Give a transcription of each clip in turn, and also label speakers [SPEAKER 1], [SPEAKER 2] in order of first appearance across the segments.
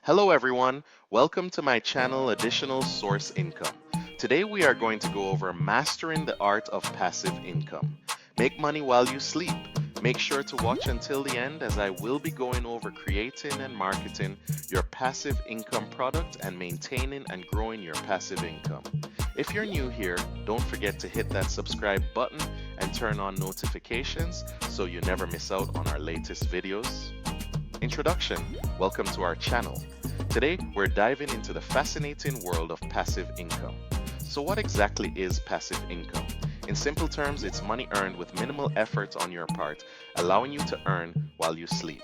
[SPEAKER 1] Hello everyone, welcome to my channel Additional Source Income. Today we are going to go over mastering the art of passive income. Make money while you sleep. Make sure to watch until the end as I will be going over creating and marketing your passive income product and maintaining and growing your passive income. If you're new here, don't forget to hit that subscribe button and turn on notifications so you never miss out on our latest videos. Introduction. Welcome to our channel. Today, we're diving into the fascinating world of passive income. So what exactly is passive income? In simple terms, it's money earned with minimal effort on your part, allowing you to earn while you sleep.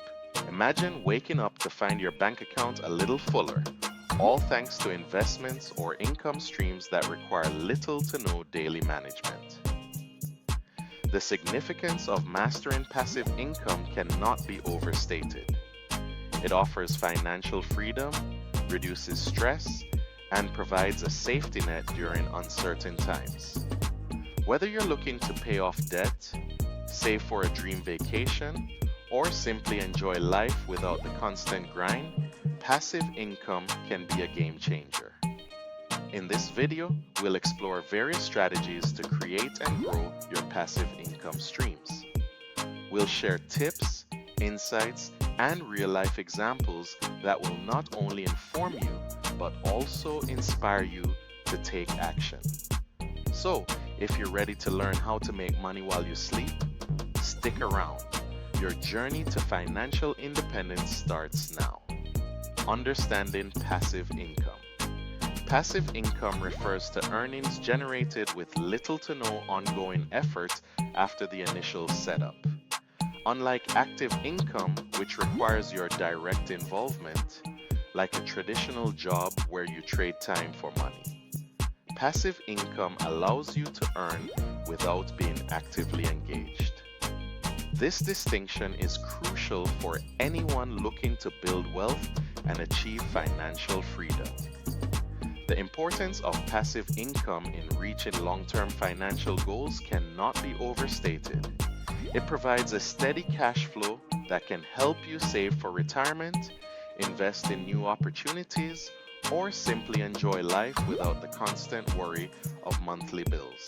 [SPEAKER 1] Imagine waking up to find your bank account a little fuller, all thanks to investments or income streams that require little to no daily management. The significance of mastering passive income cannot be overstated. It offers financial freedom, reduces stress, and provides a safety net during uncertain times. Whether you're looking to pay off debt, save for a dream vacation, or simply enjoy life without the constant grind, passive income can be a game changer. In this video, we'll explore various strategies to create and grow your passive income streams. We'll share tips, insights, and real-life examples that will not only inform you, but also inspire you to take action. So, if you're ready to learn how to make money while you sleep, stick around. Your journey to financial independence starts now. Understanding passive income. Passive income refers to earnings generated with little to no ongoing effort after the initial setup. Unlike active income, which requires your direct involvement, like a traditional job where you trade time for money, passive income allows you to earn without being actively engaged. This distinction is crucial for anyone looking to build wealth and achieve financial freedom. The importance of passive income in reaching long-term financial goals cannot be overstated. It provides a steady cash flow that can help you save for retirement, invest in new opportunities, or simply enjoy life without the constant worry of monthly bills.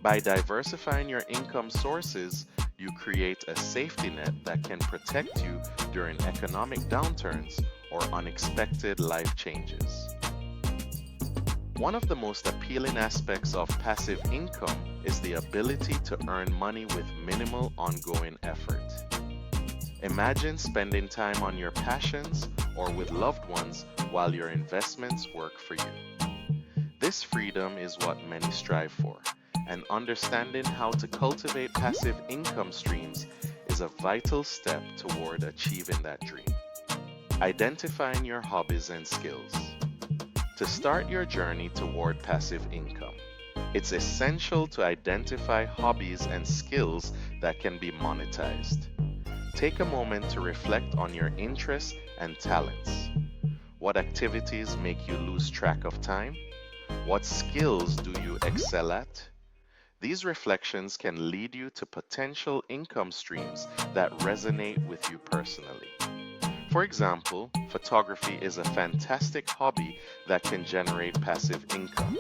[SPEAKER 1] By diversifying your income sources, you create a safety net that can protect you during economic downturns or unexpected life changes. One of the most appealing aspects of passive income is the ability to earn money with minimal ongoing effort. Imagine spending time on your passions or with loved ones while your investments work for you. This freedom is what many strive for, and understanding how to cultivate passive income streams is a vital step toward achieving that dream. Identifying your hobbies and skills. To start your journey toward passive income, it's essential to identify hobbies and skills that can be monetized. Take a moment to reflect on your interests and talents. What activities make you lose track of time? What skills do you excel at? These reflections can lead you to potential income streams that resonate with you personally. For example, photography is a fantastic hobby that can generate passive income.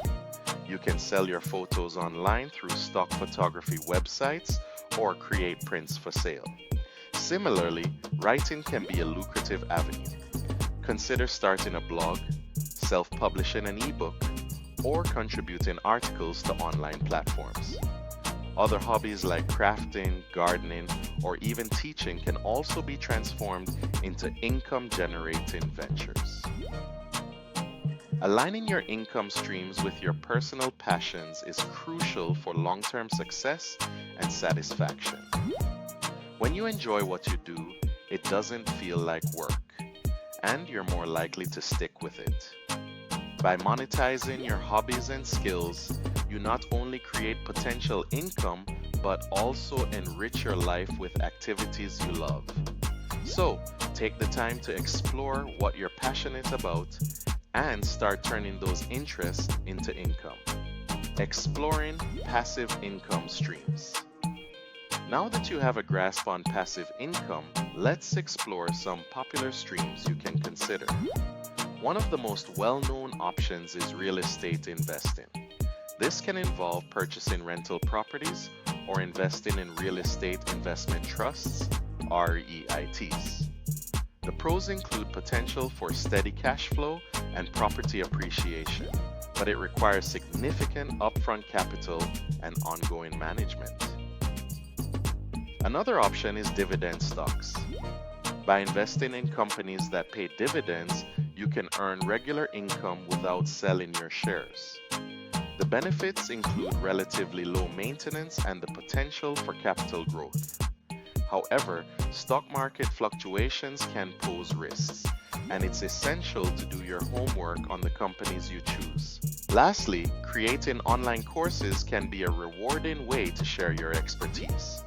[SPEAKER 1] You can sell your photos online through stock photography websites or create prints for sale. Similarly, writing can be a lucrative avenue. Consider starting a blog, self-publishing an ebook, or contributing articles to online platforms. Other hobbies like crafting, gardening, or even teaching can also be transformed into income-generating ventures. Aligning your income streams with your personal passions is crucial for long-term success and satisfaction. When you enjoy what you do, it doesn't feel like work, and you're more likely to stick with it. By monetizing your hobbies and skills, you not only create potential income, but also enrich your life with activities you love. So, take the time to explore what you're passionate about and start turning those interests into income. Exploring passive income streams. Now that you have a grasp on passive income, Let's explore some popular streams you can consider. One of the most well-known options is real estate investing. This can involve purchasing rental properties or investing in real estate investment trusts, REITs. The pros include potential for steady cash flow and property appreciation, but it requires significant upfront capital and ongoing management. Another option is dividend stocks. By investing in companies that pay dividends, you can earn regular income without selling your shares. The benefits include relatively low maintenance and the potential for capital growth. However, stock market fluctuations can pose risks, and it's essential to do your homework on the companies you choose. Lastly, creating online courses can be a rewarding way to share your expertise.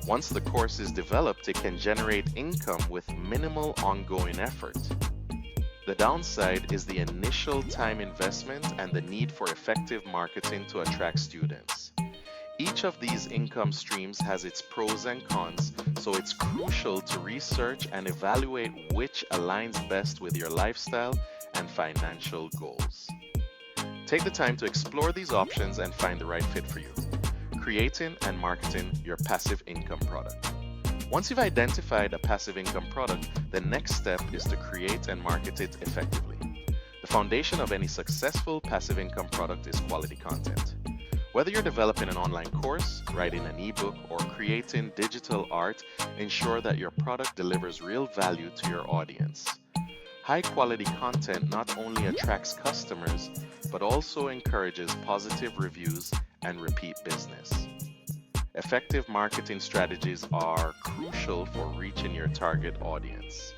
[SPEAKER 1] Once the course is developed, it can generate income with minimal ongoing effort. The downside is the initial time investment and the need for effective marketing to attract students. Each of these income streams has its pros and cons, so it's crucial to research and evaluate which aligns best with your lifestyle and financial goals. Take the time to explore these options and find the right fit for you. Creating and marketing your passive income product. Once you've identified a passive income product, the next step is to create and market it effectively. The foundation of any successful passive income product is quality content. Whether you're developing an online course, writing an ebook, or creating digital art, ensure that your product delivers real value to your audience. High quality content not only attracts customers, but also encourages positive reviews and repeat business. Effective marketing strategies are crucial for reaching your target audience.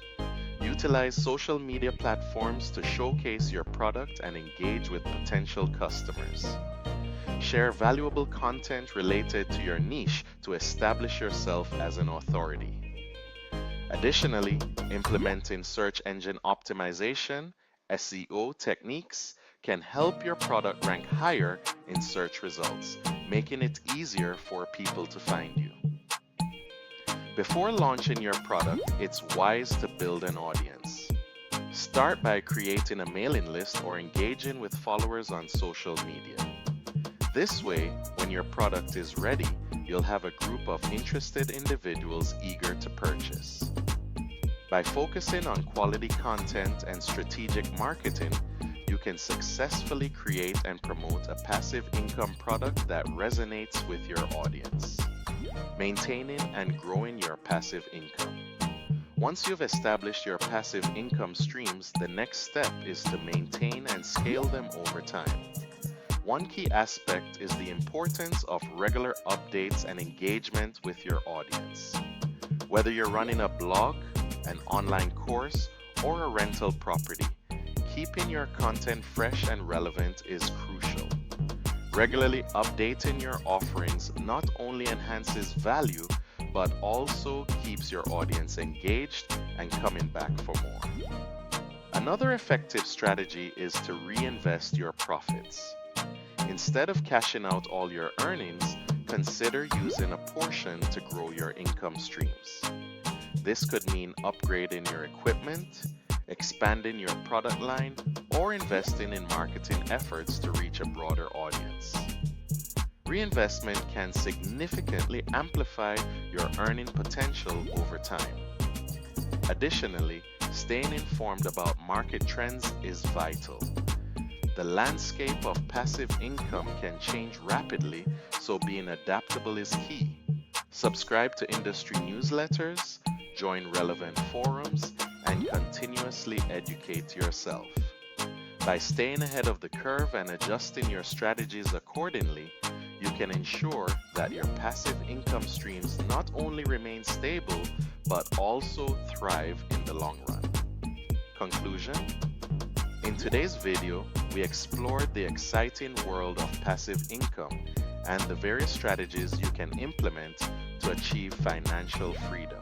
[SPEAKER 1] Utilize social media platforms to showcase your product and engage with potential customers. Share valuable content related to your niche to establish yourself as an authority. Additionally, implementing search engine optimization, SEO techniques can help your product rank higher in search results, making it easier for people to find you. Before launching your product, it's wise to build an audience. Start by creating a mailing list or engaging with followers on social media. This way, when your product is ready, you'll have a group of interested individuals eager to purchase. By focusing on quality content and strategic marketing, you can successfully create and promote a passive income product that resonates with your audience. Maintaining and growing your passive income. Once you've established your passive income streams, the next step is to maintain and scale them over time. One key aspect is the importance of regular updates and engagement with your audience. Whether you're running a blog, an online course, or a rental property, keeping your content fresh and relevant is crucial. Regularly updating your offerings not only enhances value, but also keeps your audience engaged and coming back for more. Another effective strategy is to reinvest your profits. Instead of cashing out all your earnings, consider using a portion to grow your income streams. This could mean upgrading your equipment, expanding your product line, or investing in marketing efforts to reach a broader audience. Reinvestment can significantly amplify your earning potential over time. Additionally, staying informed about market trends is vital. The landscape of passive income can change rapidly, so being adaptable is key. Subscribe to industry newsletters, join relevant forums, and continuously educate yourself. By staying ahead of the curve and adjusting your strategies accordingly, you can ensure that your passive income streams not only remain stable, but also thrive in the long run. Conclusion: in today's video, we explored the exciting world of passive income and the various strategies you can implement to achieve financial freedom.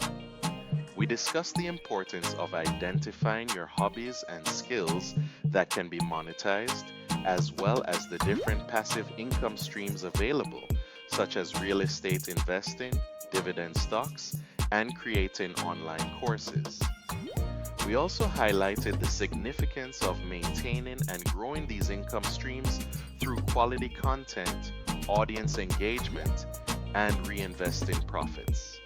[SPEAKER 1] We discussed the importance of identifying your hobbies and skills that can be monetized, as well as the different passive income streams available, such as real estate investing, dividend stocks, and creating online courses. We also highlighted the significance of maintaining and growing these income streams through quality content, audience engagement, and reinvesting profits.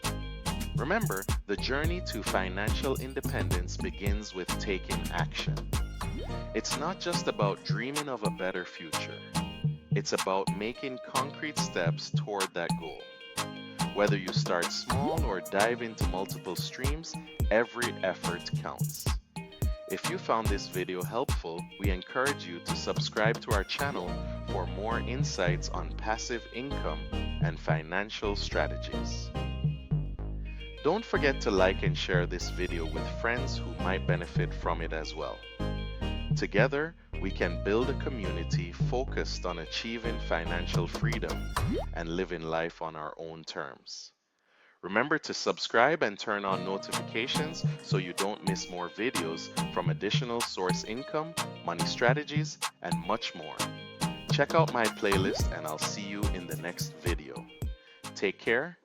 [SPEAKER 1] Remember, the journey to financial independence begins with taking action. It's not just about dreaming of a better future, it's about making concrete steps toward that goal. Whether you start small or dive into multiple streams, every effort counts. If you found this video helpful, we encourage you to subscribe to our channel for more insights on passive income and financial strategies. Don't forget to like and share this video with friends who might benefit from it as well. Together, we can build a community focused on achieving financial freedom and living life on our own terms. Remember to subscribe and turn on notifications so you don't miss more videos from additional source income, money strategies, and much more. Check out my playlist and I'll see you in the next video. Take care